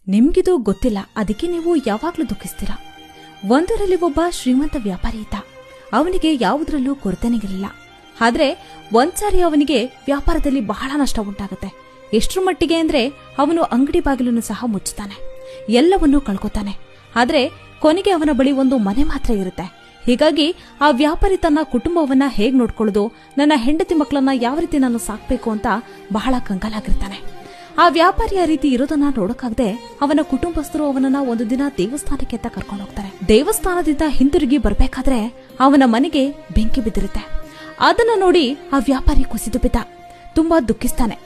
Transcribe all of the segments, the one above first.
ನಿಮ್ಗಿದು ಗೊತ್ತಿಲ್ಲ, ಅದಕ್ಕೆ ನೀವು ಯಾವಾಗ್ಲೂ ದುಃಖಿಸ್ತೀರಾ. ಒಂದರಲ್ಲಿ ಒಬ್ಬ ಶ್ರೀಮಂತ ವ್ಯಾಪಾರಿ ಇದ್ದ. ಅವನಿಗೆ ಯಾವುದರಲ್ಲೂ ಕೊರತೆನಿರಲಿಲ್ಲ. ಆದ್ರೆ ಒಂದ್ಸಾರಿ ಅವನಿಗೆ ವ್ಯಾಪಾರದಲ್ಲಿ ಬಹಳ ನಷ್ಟ ಉಂಟಾಗುತ್ತೆ. ಎಷ್ಟರ ಮಟ್ಟಿಗೆ ಅಂದ್ರೆ ಅವನು ಅಂಗಡಿ ಬಾಗಿಲನ್ನು ಸಹ ಮುಚ್ಚುತ್ತಾನೆ, ಎಲ್ಲವನ್ನೂ ಕಳ್ಕೊತಾನೆ. ಆದ್ರೆ ಕೊನೆಗೆ ಅವನ ಬಳಿ ಒಂದು ಮನೆ ಮಾತ್ರ ಇರುತ್ತೆ. ಹೀಗಾಗಿ ಆ ವ್ಯಾಪಾರಿ ತನ್ನ ಕುಟುಂಬವನ್ನ ಹೇಗ್ ನೋಡ್ಕೊಳ್ಳೋದು, ನನ್ನ ಹೆಂಡತಿ ಮಕ್ಕಳನ್ನ ಯಾವ ರೀತಿ ನಾನು ಸಾಕ್ಬೇಕು ಅಂತ ಬಹಳ ಕಂಗಾಲಾಗಿರ್ತಾನೆ. ಆ ವ್ಯಾಪಾರಿ ಆ ರೀತಿ ಇರೋದನ್ನ ನೋಡಕ್ಕಾಗದೆ ಅವನ ಕುಟುಂಬಸ್ಥರು ಅವನನ್ನ ಒಂದು ದಿನ ದೇವಸ್ಥಾನಕ್ಕೆ ಅಂತ ಕರ್ಕೊಂಡು ಹೋಗ್ತಾರೆ. ದೇವಸ್ಥಾನದಿಂದ ಹಿಂತಿರುಗಿ ಬರ್ಬೇಕಾದ್ರೆ ಅವನ ಮನೆಗೆ ಬೆಂಕಿ ಬಿದ್ದಿರುತ್ತೆ. ಅದನ್ನ ನೋಡಿ ಆ ವ್ಯಾಪಾರಿ ಕುಸಿದು ಬಿದ್ದ, ತುಂಬಾ ದುಃಖಿಸ್ತಾನೆ.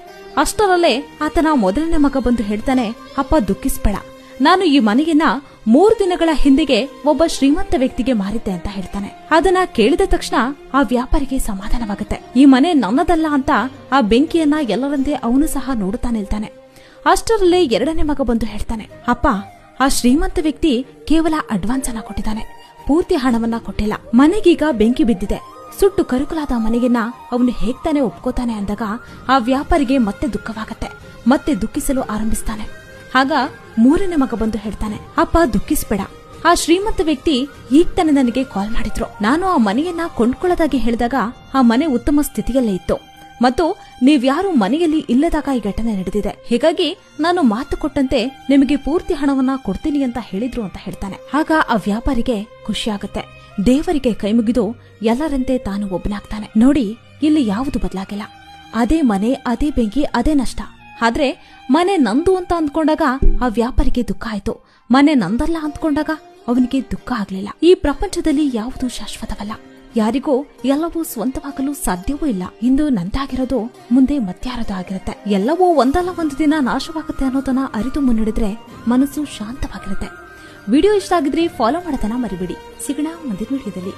ಅಷ್ಟರಲ್ಲೇ ಆತನ ಮೊದಲನೇ ಮಗ ಬಂದು ಹೇಳ್ತಾನೆ, ಅಪ್ಪ ದುಃಖಿಸ್ಬೇಡ, ನಾನು ಈ ಮನೆಯನ್ನ 3 ದಿನಗಳ ಹಿಂದೆಗೆ ಒಬ್ಬ ಶ್ರೀಮಂತ ವ್ಯಕ್ತಿಗೆ ಮಾರಿದ್ದೆ ಅಂತ ಹೇಳ್ತಾನೆ. ಅದನ್ನ ಕೇಳಿದ ತಕ್ಷಣ ಆ ವ್ಯಾಪಾರಿಗೆ ಸಮಾಧಾನವಾಗುತ್ತೆ. ಈ ಮನೆ ನನ್ನದಲ್ಲ ಅಂತ ಆ ಬೆಂಕಿಯನ್ನ ಎಲ್ಲರಂತೆ ಅವನು ಸಹ ನೋಡುತ್ತಾ ನಿಲ್ತಾನೆ. ಅಷ್ಟರಲ್ಲೇ ಎರಡನೇ ಮಗ ಬಂದು ಹೇಳ್ತಾನೆ, ಅಪ್ಪ ಆ ಶ್ರೀಮಂತ ವ್ಯಕ್ತಿ ಕೇವಲ ಅಡ್ವಾನ್ಸ್ ಅನ್ನ ಕೊಟ್ಟಿದ್ದಾನೆ, ಪೂರ್ತಿ ಹಣವನ್ನ ಕೊಟ್ಟಿಲ್ಲ. ಮನೆಗೀಗ ಬೆಂಕಿ ಬಿದ್ದಿದೆ, ಸುಟ್ಟು ಕರುಕಲಾದ ಮನೆಗೆನ್ನ ಅವನು ಹೇಗ್ತಾನೆ ಒಪ್ಕೋತಾನೆ ಅಂದಾಗ ಆ ವ್ಯಾಪಾರಿಗೆ ಮತ್ತೆ ದುಃಖವಾಗತ್ತೆ. ಮತ್ತೆ ದುಃಖಿಸಲು ಆರಂಭಿಸ್ತಾನೆ. ಆಗ ಮೂರನೇ ಮಗ ಬಂದು ಹೇಳ್ತಾನೆ, ಅಪ್ಪ ದುಃಖಿಸ್ಬೇಡ, ಆ ಶ್ರೀಮಂತ ವ್ಯಕ್ತಿ ಈಗ ತಾನೆ ನನಗೆ ಕಾಲ್ ಮಾಡಿದ್ರು. ನಾನು ಆ ಮನೆಯನ್ನ ಕೊಂಡ್ಕೊಳ್ಳೋದಾಗಿ ಹೇಳಿದಾಗ ಆ ಮನೆ ಉತ್ತಮ ಸ್ಥಿತಿಯಲ್ಲೇ ಇತ್ತು ಮತ್ತು ನೀವ್ಯಾರು ಮನೆಯಲ್ಲಿ ಇಲ್ಲದಾಗ ಈ ಘಟನೆ ನಡೆದಿದೆ. ಹೀಗಾಗಿ ನಾನು ಮಾತು ಕೊಟ್ಟಂತೆ ನಿಮಗೆ ಪೂರ್ತಿ ಹಣವನ್ನ ಕೊಡ್ತೀನಿ ಅಂತ ಹೇಳಿದ್ರು ಅಂತ ಹೇಳ್ತಾನೆ. ಆಗ ಆ ವ್ಯಾಪಾರಿಗೆ ಖುಷಿಯಾಗುತ್ತೆ. ದೇವರಿಗೆ ಕೈಮುಗಿದು ಎಲ್ಲರಂತೆ ತಾನು ಒಬ್ಬನಾಗ್ತಾನೆ. ನೋಡಿ, ಇಲ್ಲಿ ಯಾವುದು ಬದಲಾಗಿಲ್ಲ. ಅದೇ ಮನೆ, ಅದೇ ಬೆಂಕಿ, ಅದೇ ನಷ್ಟ. ಆದ್ರೆ ಮನೆ ನಂದು ಅಂತ ಅಂದ್ಕೊಂಡಾಗ ಆ ವ್ಯಾಪಾರಿಗೆ ದುಃಖ ಆಯ್ತು. ಮನೆ ನಂದಲ್ಲ ಅಂದ್ಕೊಂಡಾಗ ಅವನಿಗೆ ದುಃಖ ಆಗ್ಲಿಲ್ಲ. ಈ ಪ್ರಪಂಚದಲ್ಲಿ ಯಾವುದೂ ಶಾಶ್ವತವಲ್ಲ. ಯಾರಿಗೂ ಎಲ್ಲವೂ ಸ್ವಂತವಾಗಲು ಸಾಧ್ಯವೂ ಇಲ್ಲ. ಇಂದು ನಂದಾಗಿರೋದು ಮುಂದೆ ಮತ್ಯಾರದು ಆಗಿರುತ್ತೆ. ಎಲ್ಲವೂ ಒಂದಲ್ಲ ಒಂದು ದಿನ ನಾಶವಾಗುತ್ತೆ ಅನ್ನೋದನ್ನ ಅರಿತು ಮುನ್ನಡೆದ್ರೆ ಮನಸ್ಸು ಶಾಂತವಾಗಿರುತ್ತೆ. ವಿಡಿಯೋ ಇಷ್ಟ ಆಗಿದ್ರೆ ಫಾಲೋ ಮಾಡೋದನ್ನ ಮರಿಬೇಡಿ. ಸಿಗೋಣ ಮುಂದಿನ ವಿಡಿಯೋದಲ್ಲಿ.